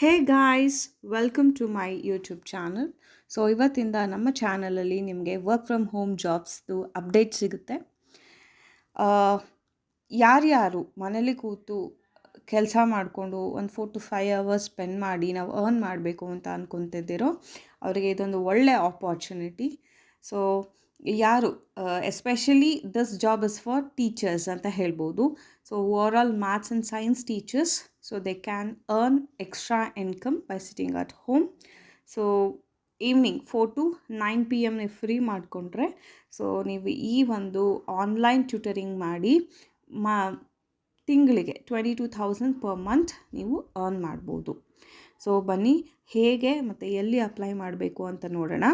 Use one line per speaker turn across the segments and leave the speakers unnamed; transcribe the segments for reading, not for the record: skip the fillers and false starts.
Hey guys, welcome to my YouTube channel. So ಇವತ್ತಿಂದ ನಮ್ಮ ಚಾನಲಲ್ಲಿ ನಿಮಗೆ ವರ್ಕ್ ಫ್ರಮ್ ಹೋಮ್ ಜಾಬ್ಸ್ದು ಅಪ್ಡೇಟ್ ಸಿಗುತ್ತೆ. ಯಾರ್ಯಾರು ಮನೇಲಿ ಕೂತು ಕೆಲಸ ಮಾಡಿಕೊಂಡು ಒಂದು 4 to 5 hours ಸ್ಪೆಂಡ್ ಮಾಡಿ ನಾವು ಅರ್ನ್ ಮಾಡಬೇಕು ಅಂತ ಅಂದ್ಕೊತಿದ್ದೀರೋ ಅವರಿಗೆ ಇದೊಂದು ಒಳ್ಳೆ ಆಪರ್ಚುನಿಟಿ. ಸೊ ಯಾರು especially this job is for teachers ಅಂತ ಹೇಳ್ಬೋದು. So over all maths and science teachers, so they can earn extra income by sitting at home. So evening 4 to 9 PM ನೀವು ಫ್ರೀ ಮಾಡಿಕೊಂಡ್ರೆ ಸೊ ನೀವು ಈ ಒಂದು online tutoring ಮಾಡಿ ತಿಂಗಳಿಗೆ 22,000 per month ನೀವು ಅರ್ನ್ ಮಾಡ್ಬೋದು. ಸೊ ಬನ್ನಿ ಹೇಗೆ ಮತ್ತು ಎಲ್ಲಿ ಅಪ್ಲೈ ಮಾಡಬೇಕು ಅಂತ ನೋಡೋಣ.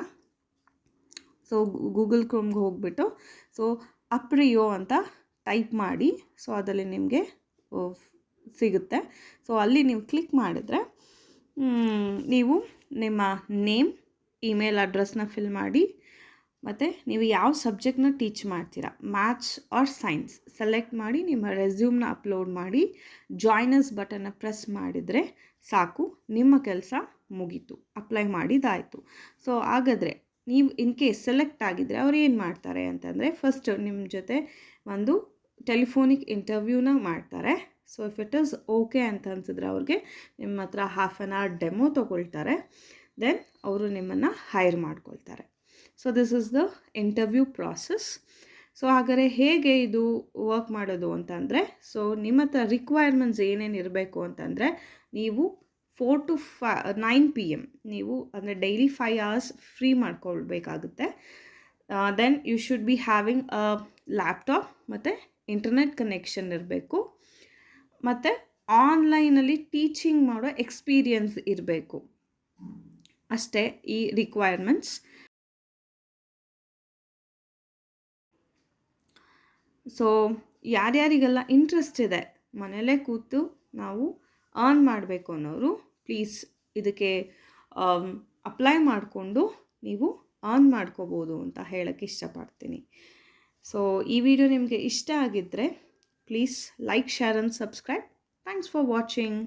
ಸೊ ಗೂಗಲ್ ಕ್ರೋಮ್ಗೆ ಹೋಗ್ಬಿಟ್ಟು ಸೊ ಅಪ್ರಿಯೋ ಅಂತ ಟೈಪ್ ಮಾಡಿ, ಸೊ ಅದರಲ್ಲಿ ನಿಮಗೆ ಸಿಗುತ್ತೆ. ಸೊ ಅಲ್ಲಿ ನೀವು ಕ್ಲಿಕ್ ಮಾಡಿದ್ರೆ ನೀವು ನಿಮ್ಮ ನೇಮ್, ಇಮೇಲ್ ಅಡ್ರೆಸ್ನ ಫಿಲ್ ಮಾಡಿ ಮತ್ತು ನೀವು ಯಾವ ಸಬ್ಜೆಕ್ಟ್ನ ಟೀಚ್ ಮಾಡ್ತೀರಾ, ಮ್ಯಾಥ್ಸ್ ಆರ್ ಸೈನ್ಸ್ ಸೆಲೆಕ್ಟ್ ಮಾಡಿ ನಿಮ್ಮ ರೆಸ್ಯೂಮ್ನ ಅಪ್ಲೋಡ್ ಮಾಡಿ ಜಾಯ್ನರ್ಸ್ ಬಟನ್ನ ಪ್ರೆಸ್ ಮಾಡಿದರೆ ಸಾಕು, ನಿಮ್ಮ ಕೆಲಸ ಮುಗೀತು, ಅಪ್ಲೈ ಮಾಡಿದಾಯಿತು. ಸೊ ಹಾಗಾದರೆ ನೀವು ಇನ್ ಕೇಸ್ ಸೆಲೆಕ್ಟ್ ಆಗಿದ್ದರೆ ಅವ್ರು ಏನು ಮಾಡ್ತಾರೆ ಅಂತಂದರೆ ಫಸ್ಟ್ ನಿಮ್ಮ ಜೊತೆ ಒಂದು ಟೆಲಿಫೋನಿಕ್ ಇಂಟರ್ವ್ಯೂನ ಮಾಡ್ತಾರೆ. So if it is okay ಅಂತ ಅನಿಸಿದ್ರೆ ಅವ್ರಿಗೆ ನಿಮ್ಮ ಹತ್ರ 1/2 hour ಡೆಮೋ ತೊಗೊಳ್ತಾರೆ. ದೆನ್ ಅವರು ನಿಮ್ಮನ್ನು ಹೈರ್ ಮಾಡ್ಕೊಳ್ತಾರೆ. So this is the interview process. So ಹಾಗಾದರೆ ಹೇಗೆ ಇದು ವರ್ಕ್ ಮಾಡೋದು ಅಂತಂದರೆ, ಸೊ ನಿಮ್ಮ ಹತ್ರ ರಿಕ್ವೈರ್ಮೆಂಟ್ಸ್ ಏನೇನು ಇರಬೇಕು ಅಂತಂದರೆ, ನೀವು 4 to 9 PM ನೀವು ಅಂದರೆ ಡೈಲಿ 5 hours ಫ್ರೀ ಮಾಡ್ಕೊಳ್ಬೇಕಾಗುತ್ತೆ. Then you should be having a laptop ಮತ್ತು ಇಂಟರ್ನೆಟ್ ಕನೆಕ್ಷನ್ ಇರಬೇಕು, ಮತ್ತು ಆನ್ಲೈನಲ್ಲಿ ಟೀಚಿಂಗ್ ಮಾಡೋ ಎಕ್ಸ್ಪೀರಿಯನ್ಸ್ ಇರಬೇಕು. ಅಷ್ಟೇ ಈ ರಿಕ್ವೈರ್ಮೆಂಟ್ಸ್. ಸೊ ಯಾರ್ಯಾರಿಗೆಲ್ಲ ಇಂಟ್ರೆಸ್ಟ್ ಇದೆ ಮನೆಯಲ್ಲೇ ಕೂತು ನಾವು ಅರ್ನ್ ಮಾಡಬೇಕು ಅನ್ನೋರು ಪ್ಲೀಸ್ ಇದಕ್ಕೆ ಅಪ್ಲೈ ಮಾಡಿಕೊಂಡು ನೀವು ಅರ್ನ್ ಮಾಡ್ಕೋಬೋದು ಅಂತ ಹೇಳೋಕ್ಕೆ ಇಷ್ಟಪಡ್ತೀನಿ. ಸೊ ಈ ವಿಡಿಯೋ ನಿಮಗೆ ಇಷ್ಟ ಆಗಿದ್ದರೆ please like, share and subscribe. Thanks for watching.